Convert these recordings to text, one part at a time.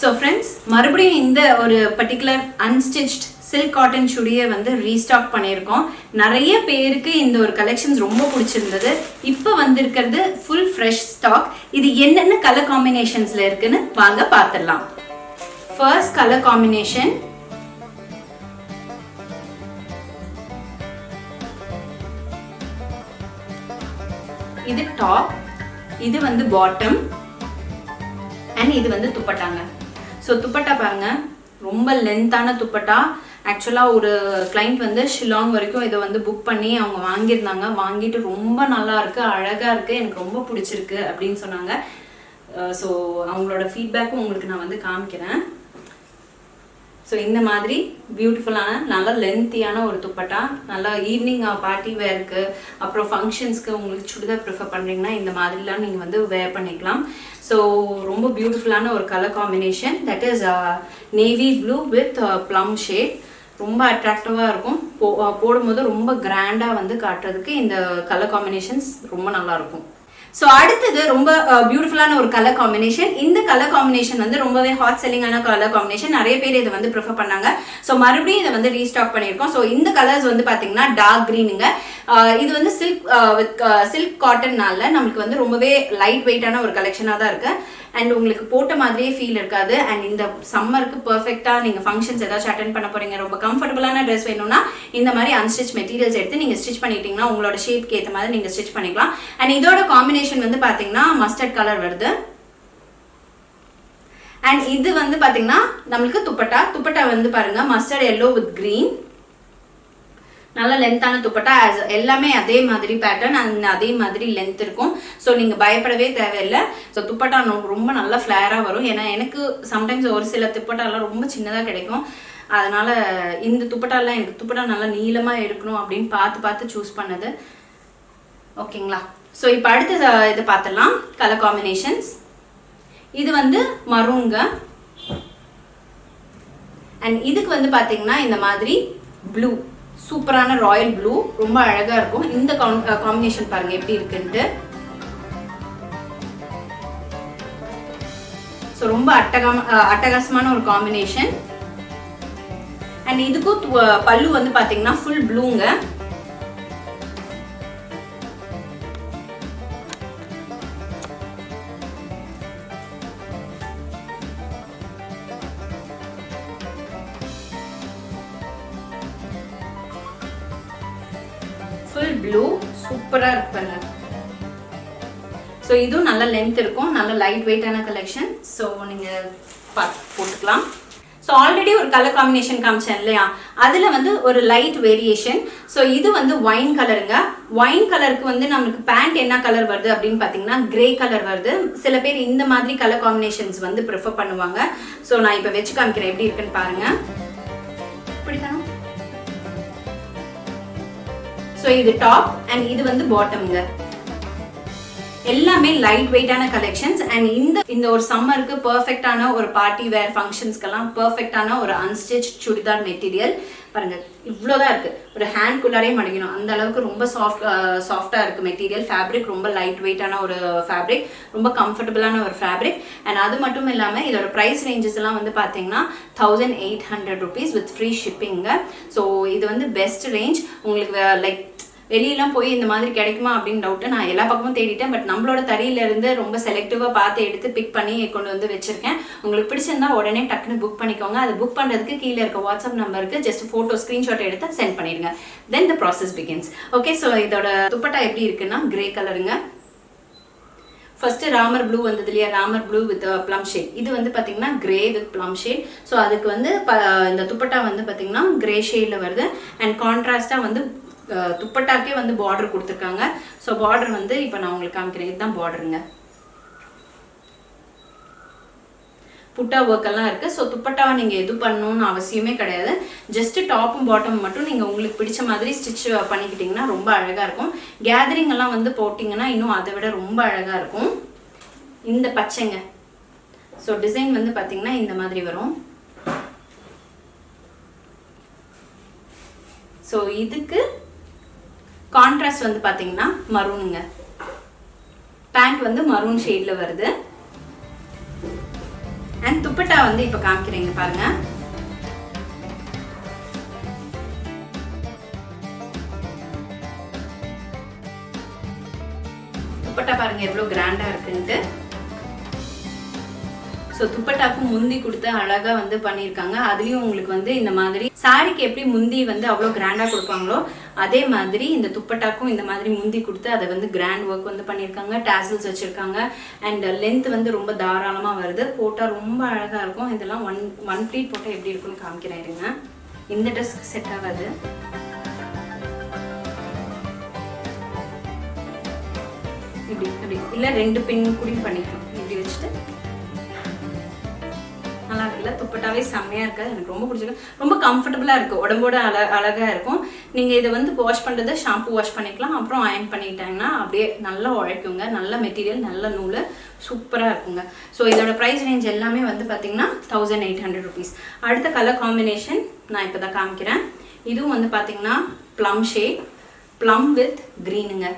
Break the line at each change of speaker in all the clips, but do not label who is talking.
So friends, மறுபடியும் இந்த ஒரு particular unstitched silk cotton chudiயை வந்து ரீஸ்டாக் பண்ணியிருக்கோம். நிறைய பேருக்கு இந்த ஒரு கலெக்ஷன்ஸ் ரொம்ப பிடிச்சிருந்தது. இப்போ வந்திருக்கிறது ஃபுல் ஃப்ரெஷ் ஸ்டாக். இது என்னென்ன கலர் காம்பினேஷன்ஸ்ல இருக்குன்னு வாங்க பார்த்துடலாம். ஃபர்ஸ்ட் கலர் காம்பினேஷன் இது டாப், இது வந்து பாட்டம் அண்ட் இது வந்து துப்பட்டாங்க. ஸோ துப்பட்டா பாருங்க, ரொம்ப லென்த்தான துப்பட்டா. ஆக்சுவலாக ஒரு கிளைண்ட் வந்து ஷிலாங் வரைக்கும் இதை வந்து புக் பண்ணி அவங்க வாங்கியிருந்தாங்க. வாங்கிட்டு ரொம்ப நல்லா இருக்கு, அழகா இருக்கு, எனக்கு ரொம்ப பிடிச்சிருக்கு அப்படின்னு சொன்னாங்க. ஸோ அவங்களோட ஃபீட்பேக்கும் உங்களுக்கு நான் வந்து காமிக்கிறேன். ஸோ இந்த மாதிரி பியூட்டிஃபுல்லான நல்ல லென்த்தியான ஒரு துப்பட்டா, நல்லா ஈவினிங் பார்ட்டி வேருக்கு, அப்புறம் ஃபங்க்ஷன்ஸ்க்கு உங்களுக்கு சுடிதார் ப்ரிஃபர் பண்ணுறீங்கன்னா இந்த மாதிரிலாம் நீங்கள் வந்து வேர் பண்ணிக்கலாம். ஸோ ரொம்ப பியூட்டிஃபுல்லான ஒரு colour combination, that is navy blue with plum shade. ரொம்ப அட்ராக்டிவாக இருக்கும், போடும்போது ரொம்ப கிராண்டாக வந்து காட்டுறதுக்கு இந்த கலர் காம்பினேஷன்ஸ் ரொம்ப நல்லாயிருக்கும். ஸோ அடுத்தது ரொம்ப பியூட்டிஃபுல்லான ஒரு கலர் காம்பினேஷன். இந்த கலர் காம்பினேஷன் வந்து ரொம்பவே ஹாட் செல்லிங்கான கலர் காம்பினேஷன். நிறைய பேர் இதை வந்து ப்ரிஃபர் பண்ணாங்க. ஸோ மறுபடியும் இதை வந்து ரீஸ்டாக் பண்ணியிருக்கோம். ஸோ இந்த கலர்ஸ் வந்து பார்த்தீங்கன்னா டார்க் க்ரீனுங்க. இது வந்து சில்க் காட்டன்னால நம்மளுக்கு வந்து ரொம்பவே லைட் வெயிட்டான ஒரு கலெக்ஷனாக தான் இருக்கு. அண்ட் உங்களுக்கு போட்ட மாதிரியே ஃபீல் இருக்காது. அண்ட் இந்த சம்மருக்கு பர்ஃபெக்டாக நீங்கள் ஃபங்க்ஷன்ஸ் ஏதாச்சும் அட்டென்ட் பண்ண போறீங்க, ரொம்ப கம்ஃபர்டபுளான ட்ரெஸ் வேணும்னா இந்த மாதிரி அன்ஸ்டிச் மெட்டீரியல்ஸ் எடுத்து நீங்கள் ஸ்டிச் பண்ணிட்டீங்கன்னா உங்களோட ஷேப்க்கு ஏற்ற மாதிரி நீங்கள் ஸ்டிச் பண்ணிக்கலாம். அண்ட் இதோட காம்பினேஷன் வந்து பார்த்தீங்கன்னா மஸ்டர்ட் கலர் வருது. அண்ட் இது வந்து பார்த்தீங்கன்னா நம்மளுக்கு துப்பட்டா வந்து பாருங்க, மஸ்டர்ட் எல்லோ வித் கிரீன். நல்ல லென்த்தான துப்பட்டா, எல்லாமே அதே மாதிரி பேட்டர்ன் அண்ட் அதே மாதிரி லென்த் இருக்கும். ஸோ நீங்கள் பயப்படவே தேவையில்லை. ஸோ துப்பட்டா ரொம்ப நல்லா ஃப்ளேராக வரும். ஏன்னா எனக்கு சம்டைம்ஸ் ஒரு சில துப்பட்டாலாம் ரொம்ப சின்னதாக கிடைக்கும். அதனால இந்த துப்பட்டாலாம் எனக்கு துப்பட்டா நல்லா நீளமாக எடுக்கணும் அப்படின்னு பார்த்து சூஸ் பண்ணது. ஓகேங்களா? ஸோ இப்போ அடுத்த இது பார்த்துடலாம் கலர் காம்பினேஷன்ஸ். இது வந்து மரூன்ங்க. அண்ட் இதுக்கு வந்து பார்த்தீங்கன்னா இந்த மாதிரி ப்ளூ, சூப்பரான ராயல் ப்ளூ, ரொம்ப அழகா இருக்கும். இந்த காம்பினேஷன் பாருங்க எப்படி இருக்குன்ட்டு. ஸோ ரொம்ப அட்டகாசமான ஒரு காம்பினேஷன். அண்ட் இதுக்கும் பல்லு வந்து பார்த்தீங்கன்னா ஃபுல் ப்ளூங்க. ஃபுல் ப்ளூ சூப்பரா இருப்பாங்க. ஸோ இதுவும் நல்ல லென்த் இருக்கும், நல்ல லைட் வெயிட்டான கலெக்ஷன். ஸோ நீங்க போட்டுக்கலாம். ஸோ ஆல்ரெடி ஒரு கலர் காம்பினேஷன் காமிச்சேன் இல்லையா, அதுல வந்து ஒரு லைட் வேரியேஷன். ஸோ இது வந்து ஒயின் கலருங்க. ஒயின் கலருக்கு வந்து நம்மளுக்கு பேண்ட் என்ன கலர் வருது அப்படின்னு பார்த்தீங்கன்னா கிரே கலர் வருது. சில பேர் இந்த மாதிரி கலர் காம்பினேஷன்ஸ் வந்து ப்ரிஃபர் பண்ணுவாங்க. ஸோ நான் இப்போ வச்சு காமிக்கிறேன் எப்படி இருக்குன்னு பாருங்க. இப்படித்தானே. ஸோ இது டாப் அண்ட் இது வந்து பாட்டம்ங்க. எல்லாமே லைட் வெயிட்டான கலெக்ஷன்ஸ். அண்ட் இந்த ஒரு சம்மருக்கு பர்ஃபெக்டான ஒரு பார்ட்டி வேர் ஃபங்க்ஷன்ஸ்க்கெல்லாம் பர்ஃபெக்டான ஒரு அன்ஸ்டிச் சுடிதார் மெட்டீரியல். பாருங்க இவ்வளோதான் இருக்கு, ஒரு ஹேண்ட் குள்ளாரே மடிக்கணும் அந்த அளவுக்கு ரொம்ப சாஃப்டா இருக்கு மெட்டீரியல். ஃபேப்ரிக் ரொம்ப லைட் வெயிட்டான ஒரு ஃபேப்ரிக், ரொம்ப கம்ஃபர்டபுளான ஒரு ஃபேப்ரிக். அண்ட் அது மட்டும் இல்லாமல் இதோட ப்ரைஸ் ரேஞ்சஸ் எல்லாம் வந்து பார்த்தீங்கன்னா 1800 rupees வித் ஃப்ரீ ஷிப்பிங்க. ஸோ இது வந்து பெஸ்ட் ரேஞ்ச். உங்களுக்கு லைக் வெளியெல்லாம் போய் இந்த மாதிரி கிடைக்குமா அப்படின்னு டவுட்டு. நான் எல்லா பக்கமும் தேடிட்டேன். பட் நம்மளோட தறியிலேருந்து ரொம்ப செலக்டிவாக பார்த்து எடுத்து பிக் பண்ணி கொண்டு வந்து வச்சிருக்கேன். உங்களுக்கு பிடிச்சிருந்தா உடனே டக்குன்னு புக் பண்ணிக்கோங்க. அது புக் பண்ணுறதுக்கு கீழே இருக்க வாட்ஸ்அப் நம்பருக்கு ஜஸ்ட் ஃபோட்டோ ஸ்க்ரீன்ஷாட் எடுத்து சென்ட் பண்ணிடுங்க. Then the process begins. Okay, so இதோட துப்பட்டா எப்படி இருக்குன்னா கிரே கலருங்க. ஃபர்ஸ்ட் ராமர் ப்ளூ வந்தது இல்லையா, Ramar blue with plum shade. இது வந்து பார்த்தீங்கன்னா grey with plum shade. So அதுக்கு வந்து இந்த துப்பட்டா வந்து பார்த்தீங்கன்னா கிரே ஷேடில் வருது. அண்ட் கான்ட்ராஸ்டாக வந்து துப்பட்டாக்கே வந்து பார்டர் கொடுத்துருக்காங்க. ஸோ பார்டர் வந்து இப்போ நான் உங்களுக்கு காமிக்கிறேன். இதுதான் பார்டருங்க. புட்டா ஒர்க் எல்லாம் இருக்கு. ஸோ துப்பட்டாவை நீங்கள் எது பண்ணணும்னு அவசியமே கிடையாது. ஜஸ்ட் டாப்பும் பாட்டம் மட்டும் நீங்கள் உங்களுக்கு பிடிச்ச மாதிரி ஸ்டிச் பண்ணிக்கிட்டீங்கன்னா ரொம்ப அழகாக இருக்கும். கேதரிங் எல்லாம் வந்து போட்டிங்கன்னா இன்னும் அதை விட ரொம்ப அழகாக இருக்கும். இந்த பச்சைங்க. ஸோ டிசைன் வந்து பார்த்தீங்கன்னா இந்த மாதிரி வரும். ஸோ இதுக்கு கான்ட்ராஸ்ட் வந்து பார்த்தீங்கன்னா மரூனுங்க. பேண்ட் வந்து மரூன் ஷேட்ல வருது. அண்ட் துப்பட்டா வந்து இப்போ காமிக்கிறீங்க பாருங்க. துப்பட்டா பாருங்க எவ்வளோ கிராண்டா இருக்குன்ட்டு. ஸோ துப்பட்டாக்கு முந்தி கொடுத்து அழகா வந்து பண்ணியிருக்காங்க. அதுலயும் உங்களுக்கு வந்து இந்த மாதிரி சாரிக்கு எப்படி முந்தி வந்து அவ்வளோ கிராண்டா கொடுப்பாங்களோ அதே மாதிரி இந்த துப்பட்டாக்கும் இந்த மாதிரி முந்தி கொடுத்து அதை வந்து கிராண்ட் ஒர்க் வந்து பண்ணியிருக்காங்க. டாசல்ஸ் வச்சிருக்காங்க. அண்ட் லென்த் வந்து ரொம்ப தாராளமா வருது. போட்டா ரொம்ப அழகா இருக்கும். இதெல்லாம் ஒன் ப்ளீட் போட்டா எப்படி இருக்குன்னு காமிக்கிறேன் இருங்க. இந்த ட்ரெஸ்க்கு செட் ஆகாது. இப்படி இப்படி இல்லை 2 பின் கூட பண்ணிக்கலாம். இப்படி வச்சுட்டு நல்லா இருக்குல்ல. துப்பட்டாவே செம்மையா இருக்காது. எனக்கு ரொம்ப பிடிச்சிருக்கு. ரொம்ப கம்ஃபர்டபுளா இருக்கு. உடம்போட அழகா இருக்கும். நீங்க இதை வந்து வாஷ் பண்றது ஷாம்பு வாஷ் பண்ணிக்கலாம். அப்புறம் அயன் பண்ணிட்டாங்கன்னா அப்படியே நல்லா உழைக்குங்க. நல்ல மெட்டீரியல், நல்ல நூல், சூப்பரா இருக்குங்க. ஸோ இதோட ப்ரைஸ் ரேஞ்ச் எல்லாமே வந்து பாத்தீங்கன்னா 1800 rupees. அடுத்த கலர் காம்பினேஷன் நான் இப்பதான் காமிக்கிறேன். இதுவும் வந்து பாத்தீங்கன்னா ப்ளம் ஷேட், ப்ளம் வித் கிரீனுங்க.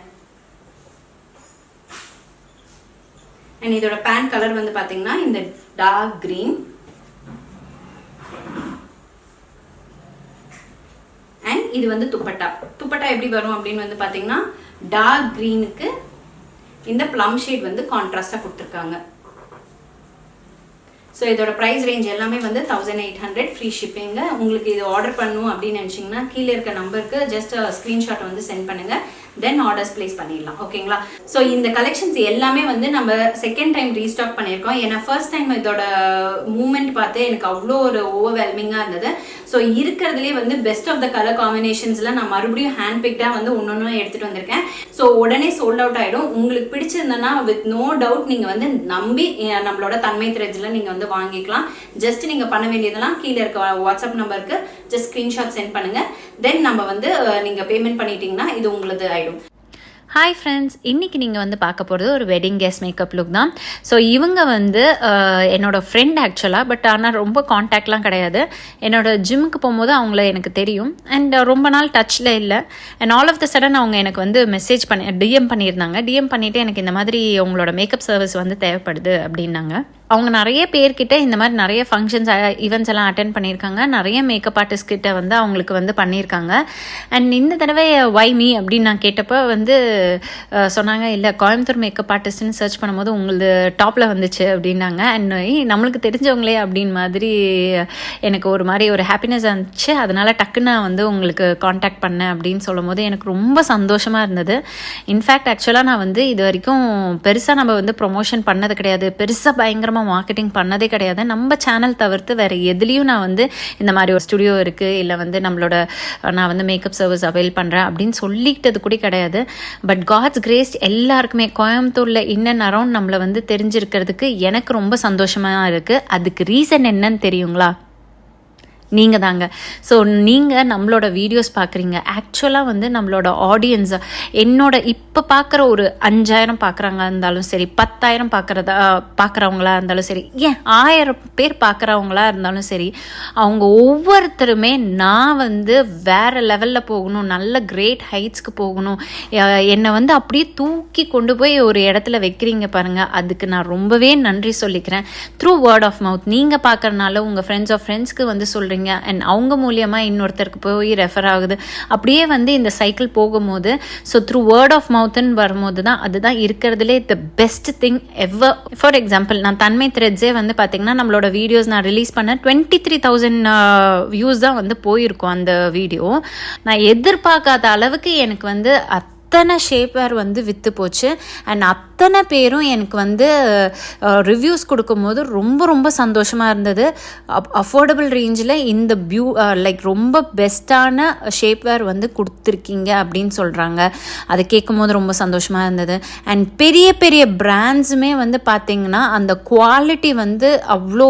அண்ட் இதோட பேண்ட் கலர் வந்து பாத்தீங்கன்னா இந்த டார்க் கிரீன். அண்ட் இது வந்து துப்பட்டா. துப்பட்டா எப்படி வரும் அப்படின்னு வந்து பாத்தீங்கன்னா டார்க் கிரீனுக்கு இந்த ப்ளம் ஷேட் வந்து கான்ட்ராஸ்டா கொடுத்துருக்காங்க. ஸோ இதோட ப்ரைஸ் ரேஞ்ச் எல்லாமே வந்து 1800 ஃப்ரீ ஷிப்பிங்க. உங்களுக்கு இது ஆர்டர் பண்ணணும் அப்படின்னு நினச்சிங்கன்னா கீழே இருக்க நம்பருக்கு ஜஸ்ட் ஸ்க்ரீன்ஷாட் வந்து சென்ட் பண்ணுங்க. தென் ஆர்டர்ஸ் பிளேஸ் பண்ணிடலாம். ஓகேங்களா? ஸோ இந்த கலெக்ஷன்ஸ் எல்லாமே வந்து நம்ம செகண்ட் டைம் ரீஸ்டாக் பண்ணியிருக்கோம். ஏன்னா ஃபர்ஸ்ட் டைம் இதோட மூமெண்ட் பார்த்து எனக்கு அவ்வளோ ஒரு ஓவர்வெல்மிங்காக இருந்தது. ஸோ இருக்கிறதுலே வந்து பெஸ்ட் ஆஃப் த கலர் காம்பினேஷன்ஸ்ல நான் மறுபடியும் ஹேண்ட் பிக்டாக வந்து ஒன்று எடுத்துகிட்டு வந்திருக்கேன். ஸோ உடனே சோல்ட் அவுட் ஆகிடும். உங்களுக்கு பிடிச்சிருந்தனா வித் நோ டவுட் நீங்கள் வந்து நம்பி நம்மளோட தன்மை த்ரெட்ஸில் நீங்கள் வந்து வாங்கிக்கலாம். ஜஸ்ட் நீங்கள் பண்ண வேண்டியதெல்லாம் கீழே இருக்க வாட்ஸ்அப் நம்பருக்கு ஜஸ்ட் ஸ்க்ரீன்ஷாட் சென்ட் பண்ணுங்கள். தென் நம்ம வந்து நீங்கள் பேமெண்ட் பண்ணிட்டீங்கன்னா இது உங்களது ஆகிடும்.
ஹாய் ஃப்ரெண்ட்ஸ், இன்றைக்கி நீங்கள் வந்து பார்க்க போகிறது ஒரு வெட்டிங் கெஸ்ட் மேக்கப் லுக் தான். ஸோ இவங்க வந்து என்னோடய ஃப்ரெண்ட் ஆக்சுவலாக, பட் ஆனால் ரொம்ப காண்டாக்ட்லாம் கிடையாது. என்னோடய ஜிம்முக்கு போகும்போது அவங்கள எனக்கு தெரியும். அண்ட் ரொம்ப நாள் டச்சில் இல்லை. And all of the sudden அவங்க எனக்கு வந்து மெசேஜ் டிஎம் பண்ணியிருந்தாங்க. டிஎம் பண்ணிவிட்டு எனக்கு இந்த மாதிரி உங்களோட மேக்கப் சர்வீஸ் வந்து தேவைப்படுது அப்படின்னாங்க. அவங்க நிறைய பேர்கிட்ட இந்த மாதிரி நிறைய ஃபங்க்ஷன்ஸ் ஈவெண்ட்ஸ் எல்லாம் அட்டென்ட் பண்ணியிருக்காங்க. நிறைய மேக்கப் ஆர்டிஸ்ட் கிட்ட வந்து அவங்களுக்கு வந்து பண்ணியிருக்காங்க. அண்ட் இந்த தடவை வை மீ அப்படின்னு நான் கேட்டப்போ வந்து சொன்னாங்க, இல்லை கோயம்புத்தூர் மேக்கப் ஆர்டிஸ்ட்னு சர்ச் பண்ணும்போது உங்களுக்கு டாப்பில் வந்துச்சு அப்படின்னாங்க. அண்ட் நம்மளுக்கு தெரிஞ்சவங்களே அப்படின்னு மாதிரி எனக்கு ஒரு மாதிரி ஒரு ஹாப்பினஸ் இருந்துச்சு. அதனால டக்குன்னு நான் வந்து உங்களுக்கு காண்டாக்ட் பண்ணேன் அப்படின்னு சொல்லும் போது எனக்கு ரொம்ப சந்தோஷமாக இருந்தது. இன்ஃபேக்ட் ஆக்சுவலாக நான் வந்து இது வரைக்கும் பெருசாக நம்ம வந்து ப்ரொமோஷன் பண்ணது கிடையாது. பெருசாக பயங்கரமாக மார்க்கெட்டிங் பண்ணதே கிடையாது. நம்ம சேனல் தவிர்த்து வேறு எதுலேயும் நான் வந்து இந்த மாதிரி ஒரு ஸ்டுடியோ இருக்குது, இல்லை வந்து நான் வந்து மேக்கப் சர்வீஸ் அவைல் பண்ணுறேன் அப்படின்னு சொல்லிக்கிட்டது கூட கிடையாது. பட் காட்ஸ் கிரேஸ் எல்லாருக்குமே கோயம்புத்தூரில் இன்னன் அரௌண்ட் நம்மளை வந்து தெரிஞ்சிருக்கிறதுக்கு எனக்கு ரொம்ப சந்தோஷமாக இருக்குது. அதுக்கு ரீசன் என்னன்னு தெரியுங்களா? நீங்கள் தாங்க. ஸோ நீங்கள் நம்மளோட வீடியோஸ் பார்க்குறீங்க. ஆக்சுவலாக வந்து நம்மளோட ஆடியன்ஸ் என்னோட இப்போ பார்க்குற ஒரு 5000 பார்க்குறாங்க இருந்தாலும் சரி, 10,000 பார்க்குறவங்களா இருந்தாலும் சரி, ஏன் 1000 பேர் பார்க்குறவங்களா இருந்தாலும் சரி, அவங்க ஒவ்வொருத்தருமே நான் வந்து வேறு லெவலில் போகணும், நல்ல கிரேட் ஹைட்ஸ்க்கு போகணும், என்னை வந்து அப்படியே தூக்கி கொண்டு போய் ஒரு இடத்துல வைக்கிறீங்க பாருங்கள். அதுக்கு நான் ரொம்பவே நன்றி சொல்லிக்கிறேன். த்ரூ வேர்ட் ஆஃப் மவுத் நீங்கள் பார்க்குறனால உங்கள் ஃப்ரெண்ட்ஸ் ஆஃப் ஃப்ரெண்ட்ஸ்க்கு வந்து சொல்கிறீங்க. அண்ட் அவங்க மூலியமாக இன்னொருத்தருக்கு போய் ரெஃபர் ஆகுது. அப்படியே வந்து இந்த சைக்கிள் போகும்போது ஸோ த்ரூ வேர்ட் ஆஃப் மவுத்துன்னு வரும்போது தான் அதுதான் இருக்கிறதுலே the best thing ever. For example நான் தன்மை த்ரெட்ஸே வந்து பார்த்தீங்கன்னா நம்மளோட வீடியோஸ் நான் ரிலீஸ் பண்ண 23,000 வியூஸ் தான் வந்து போயிருக்கும் அந்த வீடியோ. நான் எதிர்பார்க்காத அளவுக்கு எனக்கு வந்து அத்தனை ஷேப்வேர் வந்து விற்று போச்சு. அண்ட் அத்தனை பேரும் எனக்கு வந்து ரிவ்யூஸ் கொடுக்கும்போது ரொம்ப ரொம்ப சந்தோஷமாக இருந்தது. அஃபோர்டபுள் ரேஞ்சில் இந்த லைக் ரொம்ப பெஸ்ட்டான ஷேப்வேர் வந்து கொடுத்துருக்கீங்க அப்படின்னு சொல்கிறாங்க. அதை கேட்கும்போது ரொம்ப சந்தோஷமாக இருந்தது. அண்ட் பெரிய பெரிய பிராண்ட்ஸுமே வந்து பார்த்திங்கன்னா அந்த குவாலிட்டி வந்து அவ்வளோ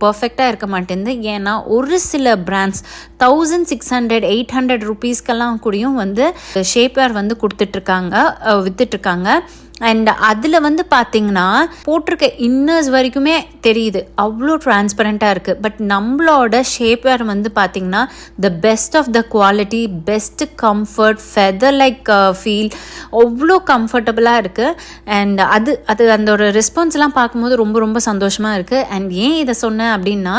பர்ஃபெக்டாக இருக்க மாட்டேங்குது. ஏன்னா ஒரு சில பிராண்ட்ஸ் 1600-800 ரூபீஸ்க்கெல்லாம் கூடயும் வந்து ஷேப்வேர் வந்து வித்துட்ருக்காங்க. அண்ட் அதில் வந்து பார்த்திங்கன்னா போட்டிருக்க இன்னர்ஸ் வரைக்குமே தெரியுது, அவ்வளோ டிரான்ஸ்பரண்ட்டாக இருக்குது. பட் நம்மளோட ஷேப்வேர் வந்து பார்த்திங்கன்னா the best of the quality, best comfort, feather like feel, அவ்வளோ கம்ஃபர்டபுளாக இருக்குது. அண்ட் அது அந்த ஒரு ரெஸ்பான்ஸ்லாம் பார்க்கும்போது ரொம்ப ரொம்ப சந்தோஷமாக இருக்குது. அண்ட் ஏன் இதை சொன்னேன் அப்படின்னா,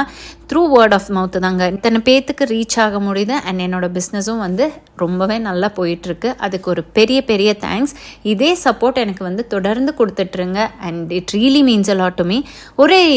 த்ரூ வேர்ட் ஆஃப் மவுத்து தாங்க இத்தனை பேத்துக்கு ரீச் ஆக முடியுது. அண்ட் என்னோடய பிஸ்னஸும் வந்து ரொம்பவே நல்லா போயிட்டுருக்கு. அதுக்கு ஒரு பெரிய பெரிய தேங்க்ஸ். இதே சப்போர்ட் எனக்கு வந்து தொடர்ந்து கொடுத்துட்ருங்க. And it really means a lot to me.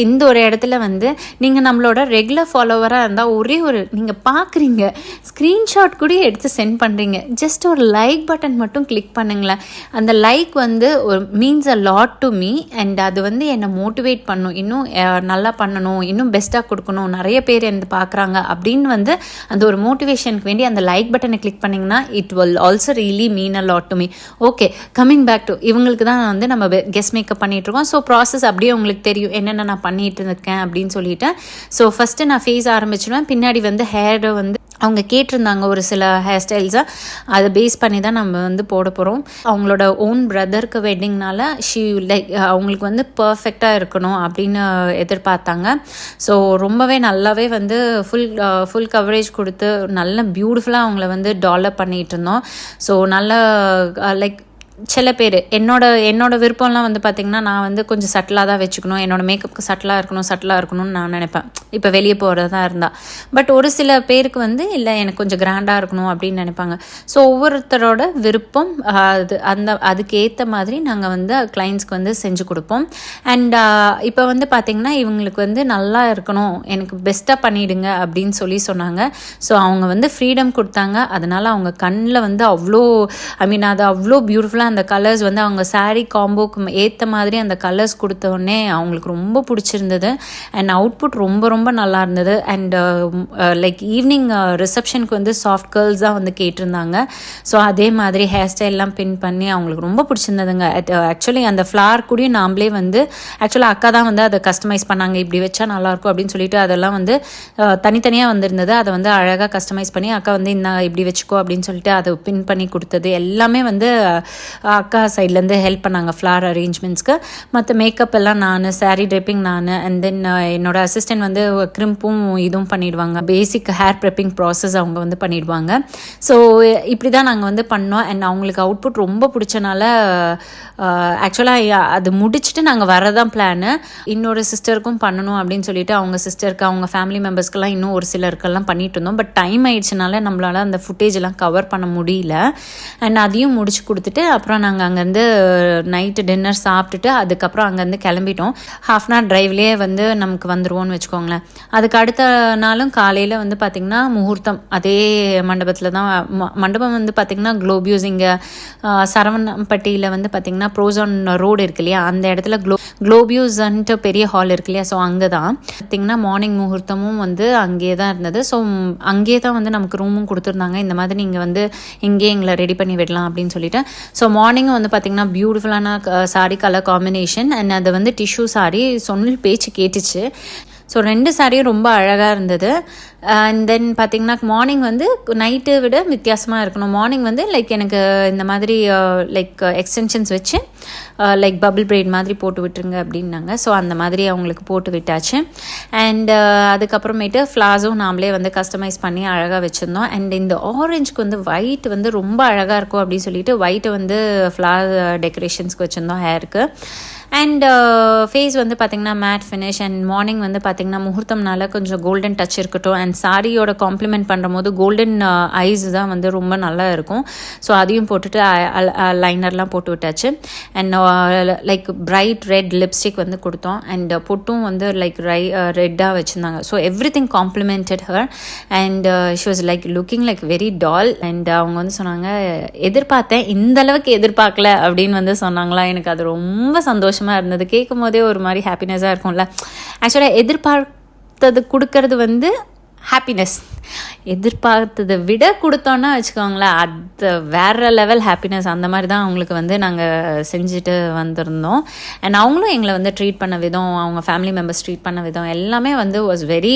இந்த ஒரு இடத்துல வந்து நீங்கள் நம்மளோட ரெகுலர் ஃபாலோவராக இருந்தால் ஒரு நீங்கள் பார்க்குறீங்க, ஸ்க்ரீன்ஷாட் கூட எடுத்து சென்ட் பண்ணுறீங்க, ஜஸ்ட் ஒரு லைக் பட்டன் மட்டும் கிளிக் பண்ணுங்களேன். அந்த லைக் வந்து ஒரு means a lot to me. And அது வந்து என்னை மோட்டிவேட் பண்ணும், இன்னும் நல்லா பண்ணணும், இன்னும் பெஸ்ட்டாக கொடுக்கணும், நிறைய பேர் என்ன பார்க்குறாங்க அப்படின்னு வந்து அந்த ஒரு மோட்டிவேஷனுக்கு வேண்டி அந்த லைக் பட்டனை கிளிக் பண்ணிங்கன்னா it will also really mean a lot to me. Okay, coming back to இவங்களுக்கு தான் வந்து நம்ம கெஸ்ட் மேக்கப் பண்ணிகிட்ருக்கோம். ஸோ ப்ராசஸ் அப்படியே உங்களுக்கு தெரியும் என்னென்ன நான் பண்ணிகிட்டு இருக்கேன் அப்படின்னு சொல்லிட்டு. ஸோ ஃபஸ்ட்டு நான் ஃபேஸ் ஆரம்பிச்சிடுவேன். பின்னாடி வந்து ஹேரை வந்து அவங்க கேட்டிருந்தாங்க ஒரு சில ஹேர் ஸ்டைல்ஸை, அதை பேஸ் பண்ணி தான் நம்ம வந்து போட போகிறோம். அவங்களோட ஓன் பிரதருக்கு வெட்டிங்னால அவங்களுக்கு வந்து பர்ஃபெக்டாக இருக்கணும் அப்படின்னு எதிர்பார்த்தாங்க. ஸோ ரொம்பவே நல்லாவே வந்து ஃபுல் கவரேஜ் கொடுத்து நல்ல பியூட்டிஃபுல்லாக அவங்கள வந்து டெவலப் பண்ணிகிட்டு இருந்தோம். ஸோ நல்ல லைக் சில பேர் என்னோட விருப்பம்லாம் வந்து பார்த்திங்கன்னா, நான் வந்து கொஞ்சம் சட்டிலாக தான் வச்சுக்கணும், என்னோடய மேக்கப்புக்கு சட்டிலாக இருக்கணும்னு நான் நினைப்பேன் இப்போ வெளியே போகிறதா இருந்தால். பட் ஒரு சில பேருக்கு வந்து இல்லை எனக்கு கொஞ்சம் கிராண்டாக இருக்கணும் அப்படின்னு நினைப்பாங்க. ஸோ ஒவ்வொருத்தரோட விருப்பம் அதுக்கு ஏற்ற மாதிரி நாங்கள் வந்து கிளைண்ட்ஸ்க்கு வந்து செஞ்சு கொடுப்போம். அண்ட் இப்போ வந்து பார்த்திங்கன்னா இவங்களுக்கு வந்து நல்லா இருக்கணும், எனக்கு பெஸ்ட்டாக பண்ணிவிடுங்க அப்படின்னு சொன்னாங்க. ஸோ அவங்க வந்து ஃப்ரீடம் கொடுத்தாங்க. அதனால் அவங்க கண்ணில் வந்து அது அவ்வளோ பியூட்டிஃபுல்லாக அந்த கலர்ஸ் வந்து அவங்க சாரீ காம்போக்கு ஏற்ற மாதிரி அந்த கலர்ஸ் கொடுத்தோடனே அவங்களுக்கு ரொம்ப பிடிச்சிருந்தது. அண்ட் அவுட்புட் ரொம்ப ரொம்ப நல்லா இருந்தது. அண்ட் லைக் ஈவினிங் ரிசப்ஷனுக்கு வந்து சாஃப்ட் கேர்ள்ஸ் தான் வந்து கேட்டிருந்தாங்க. ஸோ அதே மாதிரி ஹேர் ஸ்டைல்லாம் பின் பண்ணி அவங்களுக்கு ரொம்ப பிடிச்சிருந்ததுங்க. ஆக்சுவலி அந்த ஃப்ளார் கூடயும் நாம்ளே வந்து ஆக்சுவலாக அக்கா தான் வந்து அதை கஸ்டமைஸ் பண்ணாங்க, இப்படி வச்சா நல்லாயிருக்கும் அப்படின்னு சொல்லிட்டு அதெல்லாம் வந்து தனித்தனியாக வந்திருந்தது. அதை வந்து அழகாக கஸ்டமைஸ் பண்ணி அக்கா வந்து இப்படி வச்சுக்கோ அப்படின்னு சொல்லிட்டு அதை பின் பண்ணி கொடுத்தது எல்லாமே வந்து அக்கா சைட்லேருந்து ஹெல்ப் பண்ணாங்க ஃப்ளார் அரேஞ்ச்மெண்ட்ஸ்க்கு. மற்ற மேக்கப் எல்லாம் நான், சாரீ ட்ரெப்பிங் நான், அண்ட் தென் என்னோட அசிஸ்டன்ட் வந்து க்ரிம்பும் இதுவும் பண்ணிடுவாங்க, பேசிக் ஹேர் ப்ரெப்பிங் ப்ராசஸ் அவங்க வந்து பண்ணிடுவாங்க. ஸோ இப்படி தான் நாங்கள் வந்து பண்ணோம். அண்ட் அவங்களுக்கு அவுட்புட் ரொம்ப பிடிச்சனால ஆக்சுவலாக அது முடிச்சுட்டு நாங்கள் வரதான் பிளானு. இன்னொரு சிஸ்டருக்கும் பண்ணணும் அப்படின்னு சொல்லிட்டு அவங்க சிஸ்டருக்கு, அவங்க ஃபேமிலி மெம்பர்ஸ்க்கெல்லாம் இன்னும் ஒரு சிலருக்கெல்லாம் பண்ணிட்டு இருந்தோம். பட் டைம் ஆயிடுச்சுனால நம்மளால் அந்த ஃபுட்டேஜ் எல்லாம் கவர் பண்ண முடியல. அண்ட் அதையும் முடிச்சு கொடுத்துட்டு அப்புறம் நாங்கள் அங்கேருந்து நைட்டு டின்னர் சாப்பிட்டுட்டு அதுக்கப்புறம் அங்கேருந்து கிளம்பிட்டோம். 1/2 hour டிரைவ்லேயே வந்து நமக்கு வந்துடுவோம்னு வச்சுக்கோங்களேன். அதுக்கு அடுத்த நாளும் காலையில் வந்து பார்த்திங்கன்னா முகூர்த்தம் அதே மண்டபத்தில் தான். மண்டபம் வந்து பார்த்திங்கன்னா க்ளோபியூஸ் இங்கே சரவணப்பட்டியில் வந்து பார்த்திங்கன்னா ப்ரோசான் ரோடு இருக்கு இல்லையா, அந்த இடத்துல க்ளோபியூஸ்ன்ட்டு பெரிய ஹால் இருக்கு இல்லையா, ஸோ அங்கே தான் பார்த்திங்கன்னா மார்னிங் முகூர்த்தமும் வந்து அங்கேயே தான் இருந்தது. ஸோ அங்கேயே தான் வந்து நமக்கு ரூமும் கொடுத்துருந்தாங்க. இந்த மாதிரி நீங்கள் வந்து இங்கேயே எங்களை ரெடி பண்ணி விடலாம் அப்படின்னு சொல்லிட்டு. ஸோ மார்னிங்கும் வந்து பார்த்திங்கன்னா பியூட்டிஃபுல்லான சாரீ கலர் காம்பினேஷன். அண்ட் அது வந்து டிஷ்யூ சாரீ சொன்ன பேச்சு கேட்டுச்சு. ஸோ 2 சாரியும் ரொம்ப அழகாக இருந்தது. அண்ட் தென் பார்த்திங்கன்னா மார்னிங் வந்து நைட்டை விட வித்தியாசமாக இருக்கணும். மார்னிங் வந்து லைக் எனக்கு இந்த மாதிரி லைக் எக்ஸ்டென்ஷன்ஸ் வச்சு லைக் பபிள் பிரைட் மாதிரி போட்டு விட்டுருங்க அப்படின்னாங்க. ஸோ அந்த மாதிரி அவங்களுக்கு போட்டு விட்டாச்சு. அண்ட் அதுக்கப்புறமேட்டு ஃப்ளார்ஸும் நாமளே வந்து கஸ்டமைஸ் பண்ணி அழகாக வச்சுருந்தோம். அண்ட் இந்த ஆரஞ்சுக்கு வந்து ஒயிட் வந்து ரொம்ப அழகாக இருக்கும் அப்படின்னு சொல்லிட்டு ஒயிட்டை வந்து ஃப்ளார் டெக்கரேஷன்ஸ்க்கு வச்சுருந்தோம் ஹேருக்கு. அண்ட் ஃபேஸ் வந்து பார்த்திங்கன்னா மேட் ஃபினிஷ். அண்ட் மார்னிங் வந்து பார்த்திங்கன்னா முகூர்த்தம்னால கொஞ்சம் கோல்டன் டச் இருக்கட்டும். அண்ட் சாரியோட காம்ப்ளிமெண்ட் பண்ணுற போது கோல்டன் ஐஸ் தான் வந்து ரொம்ப நல்லா இருக்கும். ஸோ அதையும் போட்டுட்டு லைனர்லாம் போட்டு விட்டாச்சு. And like bright red lipstick வந்து கொடுத்தோம். அண்ட் பொட்டும் வந்து லைக் ரெட்டாக வச்சுருந்தாங்க. So everything complemented her. And she was like looking like very tall. And அவங்க வந்து சொன்னாங்க, எதிர்பார்த்தேன், இந்தளவுக்கு எதிர்பார்க்கல அப்படின்னு வந்து சொன்னாங்களா. எனக்கு அது ரொம்ப சந்தோஷமாக இருந்தது. கேட்கும் போதே ஒரு மாதிரி ஹாப்பினஸாக இருக்கும்ல. ஆக்சுவலாக எதிர்பார்த்தது கொடுக்கறது வந்து ஹாப்பினஸ் எதிர்பார்த்ததை விட கொடுத்தோன்னா வச்சுக்கோங்களேன், அது வேறு லெவல் ஹாப்பினஸ். அந்த மாதிரி தான் அவங்களுக்கு வந்து நாங்கள் செஞ்சுட்டு வந்திருந்தோம். அண்ட் அவங்களும் எங்களை வந்து ட்ரீட் பண்ண விதம், அவங்க ஃபேமிலி மெம்பர்ஸ் ட்ரீட் பண்ண விதம் எல்லாமே வந்து was very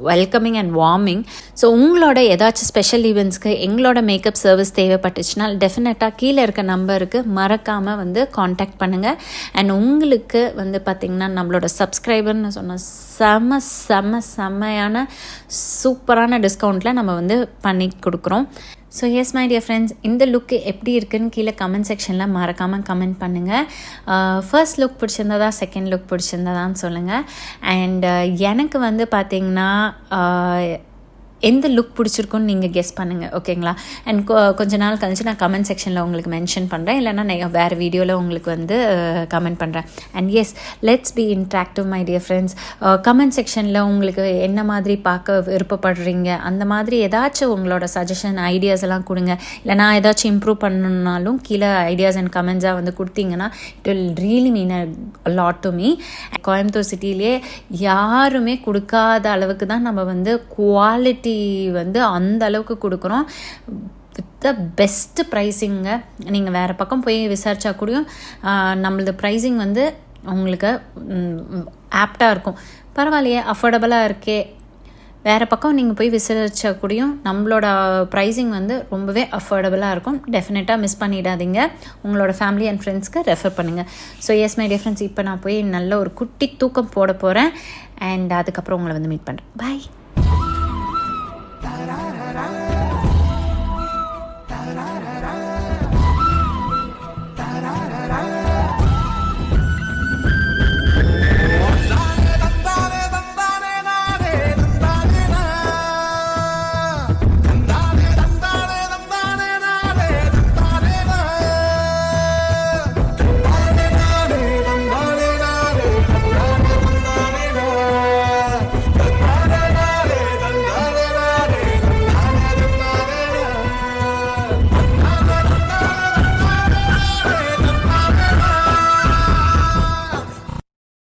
welcoming and warming. So உங்களோட ஏதாச்சும் ஸ்பெஷல் ஈவெண்ட்ஸ்க்கு எங்களோட மேக்கப் சர்வீஸ் தேவைப்பட்டுச்சுன்னா டெஃபினட்டாக கீழே இருக்க நம்பருக்கு மறக்காமல் வந்து காண்டாக்ட் பண்ணுங்கள். அண்ட் உங்களுக்கு வந்து பார்த்திங்கன்னா நம்மளோட சப்ஸ்கிரைபர்னு சொன்ன செம்மையான சூப்பரான டிஸ்கவுண்ட்டில் நம்ம வந்து பண்ணி கொடுக்குறோம். So S my dear friends, இந்த லுக்கு எப்படி இருக்குன்னு கீழே கமெண்ட் செக்ஷனில் மறக்காமல் கமெண்ட் பண்ணுங்கள். ஃபர்ஸ்ட் லுக் பிடிச்சிருந்ததா, செகண்ட் லுக் பிடிச்சிருந்ததான்னு சொல்லுங்கள். அண்ட் எனக்கு வந்து பார்த்திங்கன்னா எந்த லுக் பிடிச்சிருக்குன்னு நீங்கள் கெஸ் பண்ணுங்கள், ஓகேங்களா? அண்ட் கொஞ்ச நாள் கழிச்சு நான் கமெண்ட் செக்ஷனில் உங்களுக்கு மென்ஷன் பண்ணுறேன், இல்லைனா நான் வேறு வீடியோவில் உங்களுக்கு வந்து கமெண்ட் பண்ணுறேன். And yes, let's be interactive my dear friends. Comment செக்ஷனில் உங்களுக்கு என்ன மாதிரி பார்க்க விருப்பப்படுறீங்க, அந்த மாதிரி ஏதாச்சும் உங்களோட சஜஷன் ஐடியாஸ் எல்லாம் கொடுங்க. இல்லை நான் ஏதாச்சும் இம்ப்ரூவ் பண்ணணுன்னாலும் கீழே ஐடியாஸ் அண்ட் கமெண்ட்ஸாக வந்து கொடுத்தீங்கன்னா it will really mean a lot to me. Coimbatore சிட்டிலே யாருமே கொடுக்காத அளவுக்கு தான் நம்ம வந்து குவாலிட்டி வந்து அந்த அளவுக்கு கொடுக்குறோம். வித் த பெஸ்ட் ப்ரைஸிங்க. நீங்கள் வேறு பக்கம் போய் விசாரிச்சா கூடயும் நம்மளது ப்ரைஸிங் வந்து உங்களுக்கு ஆப்டாக இருக்கும். பரவாயில்லையே, அஃபோர்டபுளாக இருக்கே, வேறு பக்கம் நீங்கள் போய் விசாரிச்சா கூடயும் நம்மளோட ப்ரைஸிங் வந்து ரொம்பவே அஃபோர்டபுளாக இருக்கும். டெஃபினட்டாக மிஸ் பண்ணிடாதீங்க. உங்களோட ஃபேமிலி அண்ட் ஃப்ரெண்ட்ஸ்க்கு ரெஃபர் பண்ணுங்கள். So S my dear friends, இப்போ நான் போய் நல்ல ஒரு குட்டி தூக்கம் போட போகிறேன். அண்ட் அதுக்கப்புறம் உங்களை வந்து மீட் பண்ணுறேன். பாய்.